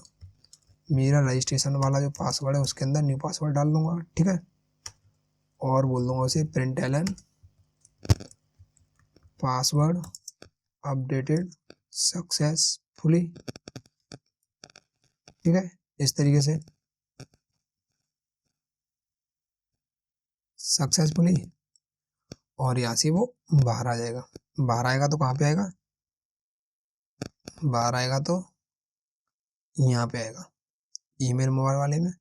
मेरा रजिस्ट्रेशन वाला जो पासवर्ड है उसके अंदर न्यू पासवर्ड डाल दूँगा, ठीक है। और बोल दूँगा उसे print Elon password updated successfully, ठीक है, इस तरीके से सक्सेसफुली, और यहाँ से वो बाहर आ जाएगा। बाहर आएगा तो कहाँ पे आएगा, बाहर आएगा तो यहाँ पे आएगा ईमेल मोबाइल वाले में,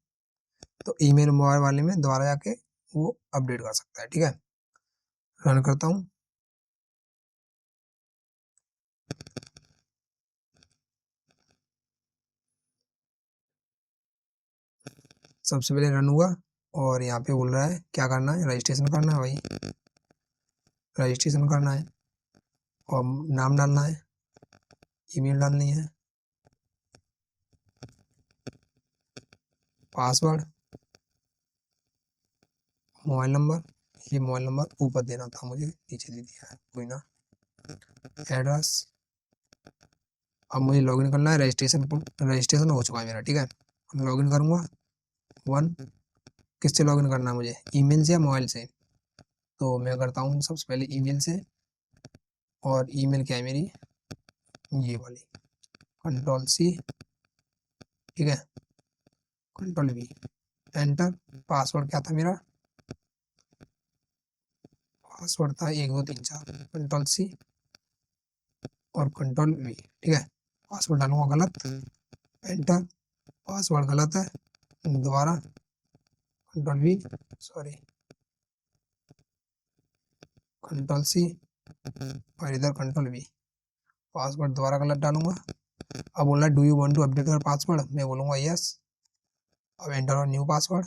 तो ईमेल मोबाइल वाले में दोबारा जाके वो अपडेट कर सकता है, ठीक है। रन करता हूँ, सबसे पहले रन हुआ, और यहाँ पे बोल रहा है क्या करना है, रजिस्ट्रेशन करना है, भाई रजिस्ट्रेशन करना है, और नाम डालना है, ईमेल डालनी है, पासवर्ड, मोबाइल नंबर, ये मोबाइल नंबर ऊपर देना था मुझे, नीचे दे दिया है, कोई ना, एड्रेस, अब मुझे लॉगिन करना है, रजिस्ट्रेशन हो चुका है मेरा, ठीक है। लॉगिन करूँगा 1, किससे लॉगिन करना है मुझे, ईमेल से या मोबाइल से। तो मैं करता हूँ सबसे पहले ईमेल से, और ईमेल क्या है मेरी, ये वाली, Ctrl+C, ठीक है, Ctrl+V, एंटर। पासवर्ड क्या था मेरा, पासवर्ड था 1 2 3 4, Ctrl+C और Ctrl+V, ठीक है। पासवर्ड डालूंगा गलत, एंटर। पासवर्ड गलत है, दोबारा Ctrl+V, सॉरी Ctrl+C और इधर Ctrl+V। पासवर्ड दोबारा गलत डालूंगा। अब बोला do you want to update your password, मैं बोलूँगा यस। अब एंटर और न्यू पासवर्ड।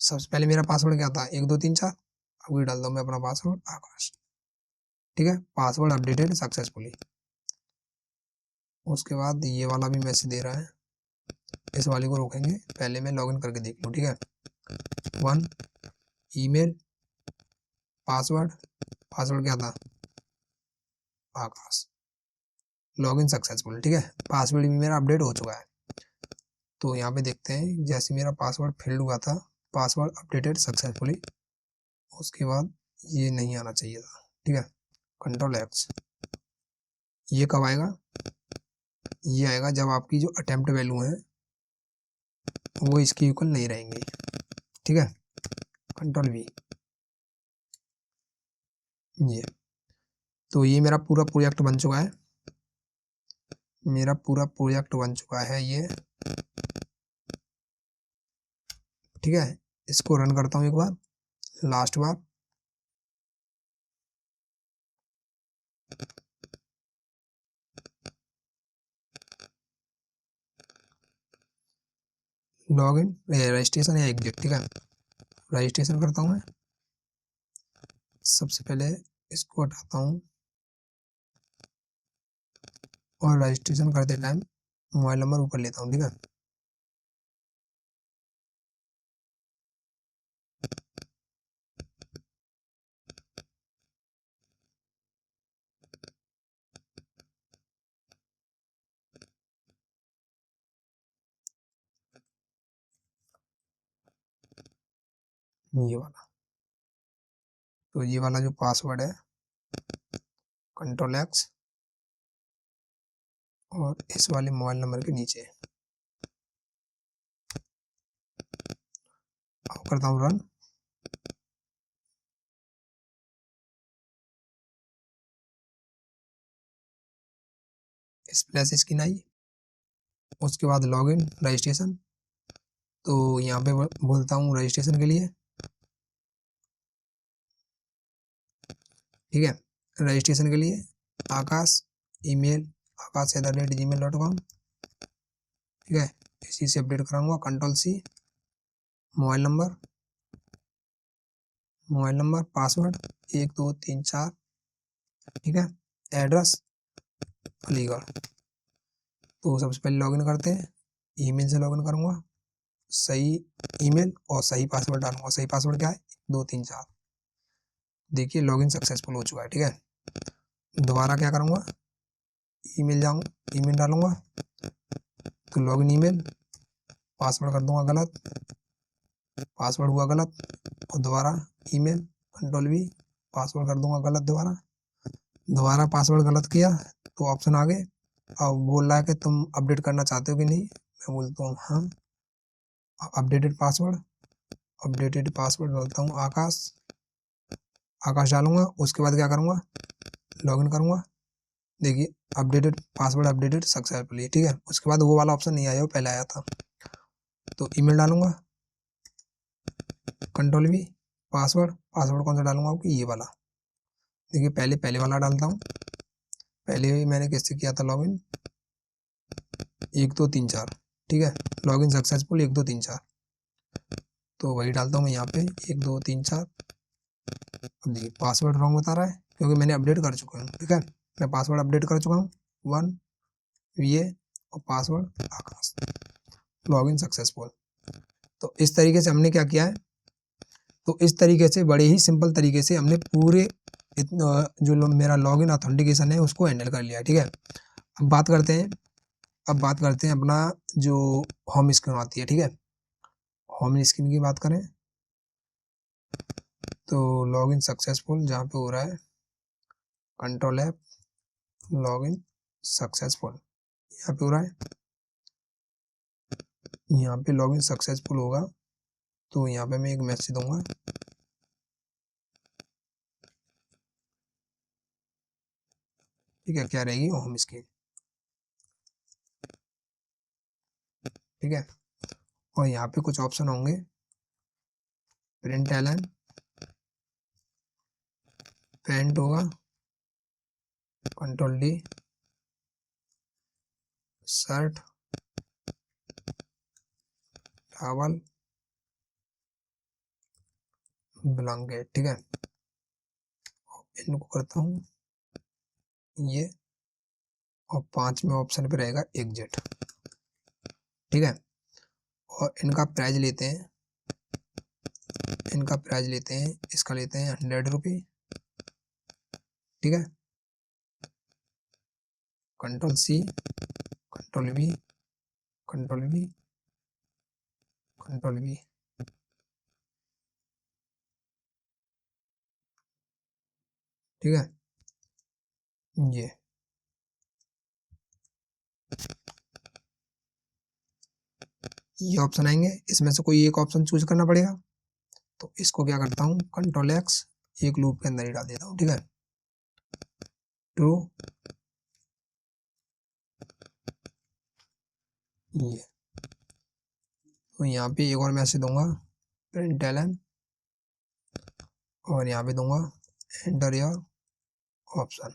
सबसे पहले मेरा पासवर्ड क्या था, 1 2 3 4, अब ये डाल दूँ मैं अपना पासवर्ड आकाश, ठीक है। Password updated successfully. उसके बाद ये वाला भी मैसेज दे रहा है, इस वाले को रोकेंगे, पहले मैं लॉगिन करके देख लूँ, ठीक है। 1 ईमेल, पासवर्ड, पासवर्ड क्या था आकाश, लॉगिन सक्सेसफुल, ठीक है। पासवर्ड भी मेरा अपडेट हो चुका है। तो यहाँ पे देखते हैं, जैसे मेरा पासवर्ड फिल्ड हुआ था, पासवर्ड अपडेटेड सक्सेसफुली, उसके बाद ये नहीं आना चाहिए था, ठीक है। Ctrl+X, ये कब आएगा, ये आएगा जब आपकी जो अटेम्प्ट वैल्यू है वो इसके इक्वल नहीं रहेंगे, ठीक है। Ctrl+V, ये तो ये मेरा पूरा प्रोजेक्ट बन चुका है, मेरा पूरा प्रोजेक्ट बन चुका है ये, ठीक है। इसको रन करता हूँ एक बार, लास्ट बार। लॉगिन, रजिस्ट्रेशन या एग्जिट, ठीक है। रजिस्ट्रेशन करता हूँ मैं, सबसे पहले इसको हटाता हूँ, और रजिस्ट्रेशन करते टाइम मोबाइल नंबर ऊपर लेता हूँ, ठीक है। ये वाला, तो ये वाला जो पासवर्ड है Ctrl+X, और इस वाले मोबाइल नंबर के नीचे, अब करता हूँ रन। स्प्लैश स्क्रीन आई, उसके बाद लॉगिन रजिस्ट्रेशन, तो यहाँ पे बोलता हूँ रजिस्ट्रेशन के लिए, ठीक है। रजिस्ट्रेशन के लिए आकाश, ईमेल आकाश@gmail.com, ठीक है। इसी से अपडेट कराऊंगा। Ctrl+C, मोबाइल नंबर, पासवर्ड 1 2 3 4, ठीक है। एड्रेस अलीगढ़। तो सबसे पहले लॉगिन करते हैं, ईमेल से लॉगिन करूंगा, सही ईमेल और सही पासवर्ड डालूंगा। सही पासवर्ड क्या है, 2 3 4। देखिए लॉगिन सक्सेसफुल हो चुका है, ठीक है। दोबारा क्या करूंगा, ईमेल ईमेल डालूंगा, तो लॉगिन ईमेल, पासवर्ड कर दूंगा गलत, पासवर्ड हुआ गलत, और दोबारा ईमेल Ctrl+V, पासवर्ड कर दूंगा गलत, दोबारा पासवर्ड गलत किया तो ऑप्शन आ गए। अब बोल रहा है कि तुम अपडेट करना चाहते हो कि नहीं, मैं बोलता हूँ हाँ। अपडेटेड पासवर्ड बोलता हूँ आकाश डालूंगा। उसके बाद क्या करूँगा, लॉगिन करूँगा। देखिए अपडेटेड पासवर्ड अपडेटेड सक्सेसफुली, ठीक है। उसके बाद वो वाला ऑप्शन नहीं आया, वो पहले आया था। तो ईमेल डालूंगा, Ctrl+V, पासवर्ड कौन सा डालूंगा आपकी, ये वाला। देखिए पहले वाला डालता हूँ, पहले मैंने किससे किया था लॉगिन, 1 2 3 4, ठीक है। लॉगिन सक्सेसफुल 1 2 3 4, तो वही डालता हूँ मैं यहाँ पे 1 2 3 4। अब देखिए पासवर्ड रॉन्ग बता रहा है क्योंकि मैंने अपडेट कर चुका हूँ, ठीक है। मैं पासवर्ड अपडेट कर चुका हूँ 1 ये, और पासवर्ड आकाश, लॉगिन सक्सेसफुल। तो इस तरीके से हमने क्या किया है, तो इस तरीके से बड़े ही सिंपल तरीके से हमने पूरे जो मेरा लॉगिन ऑथेंटिकेशन है उसको हैंडल कर लिया, ठीक है। अब बात करते हैं अपना जो होम स्क्रीन आती है, ठीक है। होम स्क्रीन की बात करें तो लॉगिन सक्सेसफुल जहाँ पे हो रहा है, कंट्रोल ऐप लॉगिन सक्सेसफुल यहाँ पे हो रहा है, यहाँ पे लॉगिन सक्सेसफुल होगा तो यहाँ पे मैं एक मैसेज दूंगा, ठीक है। क्या रहेगी, होम स्क्रीन, ठीक है। और यहाँ पे कुछ ऑप्शन होंगे, प्रिंट एलन पेंट होगा, control D shirt towel blanket, ठीक है। इनको करता हूँ ये, और 5वें ऑप्शन पे रहेगा एग्जिट, ठीक है। और इनका प्राइस लेते हैं, इसका लेते हैं 100 रुपये, ठीक है। Control C control we control we control we, ठीक है। ये ऑप्शन आएंगे, इसमें से कोई एक ऑप्शन चूज करना पड़ेगा। तो इसको क्या करता हूँ, कंट्रोल एक्स एक लूप के अंदर ही डाल देता हूँ, ठीक है। ट्रू, ये तो यहाँ पे एक और मैसेज दूंगा, प्रिंट एलन, और यहाँ पे दूंगा एंटर योर ऑप्शन,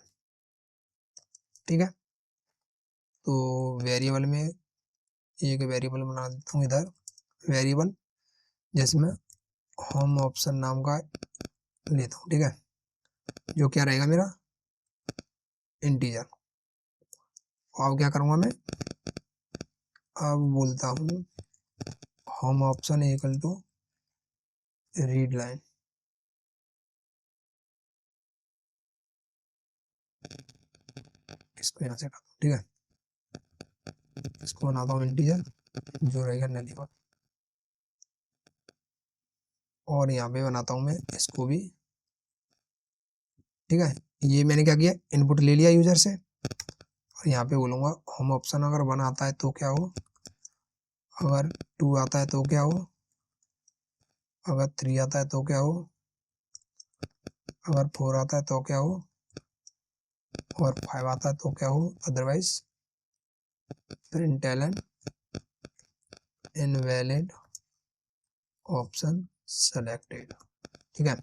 ठीक है। तो वेरिएबल में एक वेरिएबल बना देता हूँ इधर, वेरिएबल जिसमें होम ऑप्शन नाम का लेता हूँ, ठीक है। जो क्या रहेगा मेरा, इंटीजर। अब क्या करूँगा मैं, अब बोलता हूँ home option equal to read line, इसको यहाँ से हटा दूँ, ठीक है। इसको बनाता हूँ इंटीजर जो रहेगा नलीवर, और यहाँ पे बनाता हूँ मैं इसको भी, ठीक है। ये मैंने क्या किया, इनपुट ले लिया यूजर से, और यहाँ पे बोलूँगा होम ऑप्शन अगर 1 आता है तो क्या हो, अगर 2 आता है तो क्या हो, अगर 3 आता है तो क्या हो, अगर 4 आता है तो क्या हो, और 5 आता है तो क्या हो, otherwise println invalid option selected, ठीक है।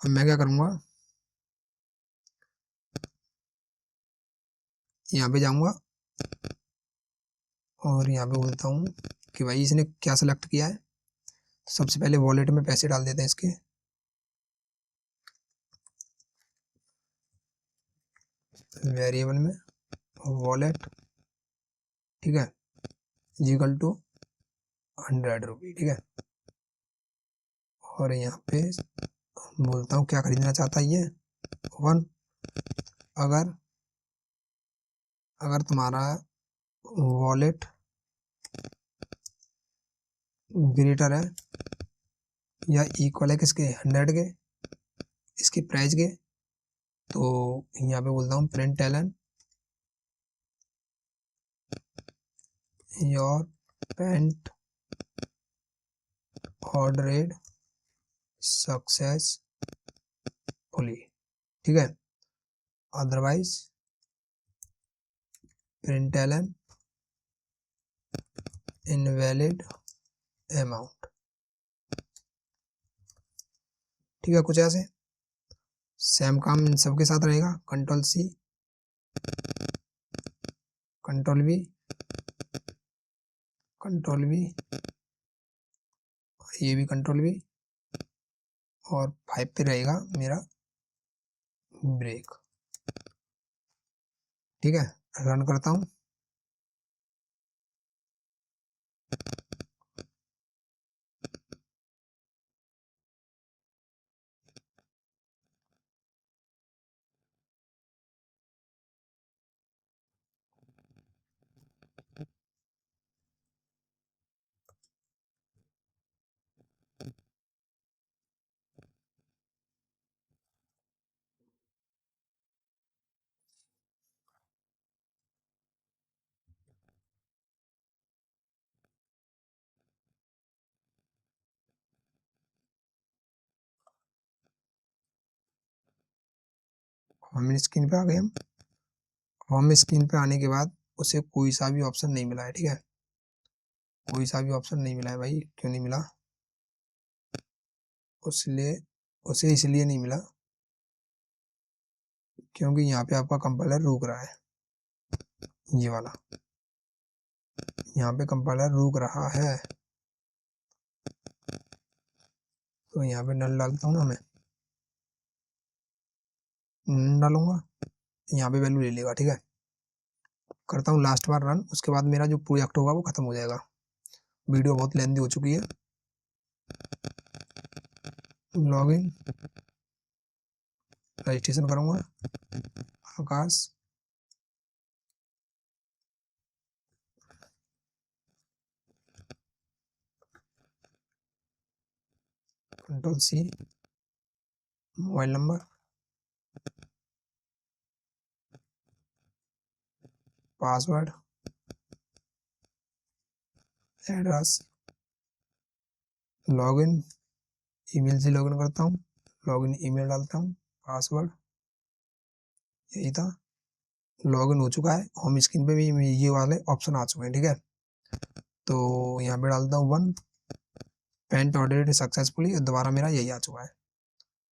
अब मैं क्या करूँगा, यहाँ पे जाऊँगा और यहाँ पे बोलता हूँ कि भाई इसने क्या सेलेक्ट किया है। सबसे पहले वॉलेट में पैसे डाल देते हैं इसके, वेरिएबल में वॉलेट, ठीक है, इक्वल टू 100 रुपये, ठीक है। और यहाँ पे बोलता हूँ क्या खरीदना चाहता है ये, 1। अगर अगर तुम्हारा वॉलेट ग्रेटर है या इक्वल है किसके, 100 के, इसके प्राइस के, तो यहाँ पे बोलता हूँ println your paint ordered successfully, ठीक है। Otherwise println invalid amount, ठीक है। कुछ ऐसे सेम काम इन सबके साथ रहेगा, control C control we control we, ये भी कंट्रोल वी, और 5 पे रहेगा मेरा ब्रेक, ठीक है। रन करता हूँ, होम स्क्रीन पे आ गए हम। होम स्क्रीन पे आने के बाद उसे कोई सा भी ऑप्शन नहीं मिला है, ठीक है, कोई सा भी ऑप्शन नहीं मिला है भाई। क्यों नहीं मिला? उसे इसलिए नहीं मिला क्योंकि यहाँ पे आपका कंपाइलर रुक रहा है, ये वाला, यहाँ पे कंपाइलर रुक रहा है। तो यहाँ पे नल डालता हूँ ना मैं, डालूंगा, यहाँ पे वैल्यू ले लेगा, ठीक है। करता हूँ लास्ट बार रन, उसके बाद मेरा जो प्रोजेक्ट होगा वो खत्म हो जाएगा। वीडियो बहुत लेंथी हो चुकी है। लॉगिन, रजिस्ट्रेशन करूँगा, आकाश, Ctrl+C, mobile number, password, address, login, email से लॉगिन करता हूँ, लॉगिन ईमेल डालता हूँ, पासवर्ड, यही था। लॉगिन हो चुका है, होम स्क्रीन पे भी ये वाले ऑप्शन आ चुके हैं, ठीक है। तो यहाँ पे डालता हूँ 1, पेमेंट ऑर्डर सक्सेसफुली, दोबारा मेरा यही आ चुका है।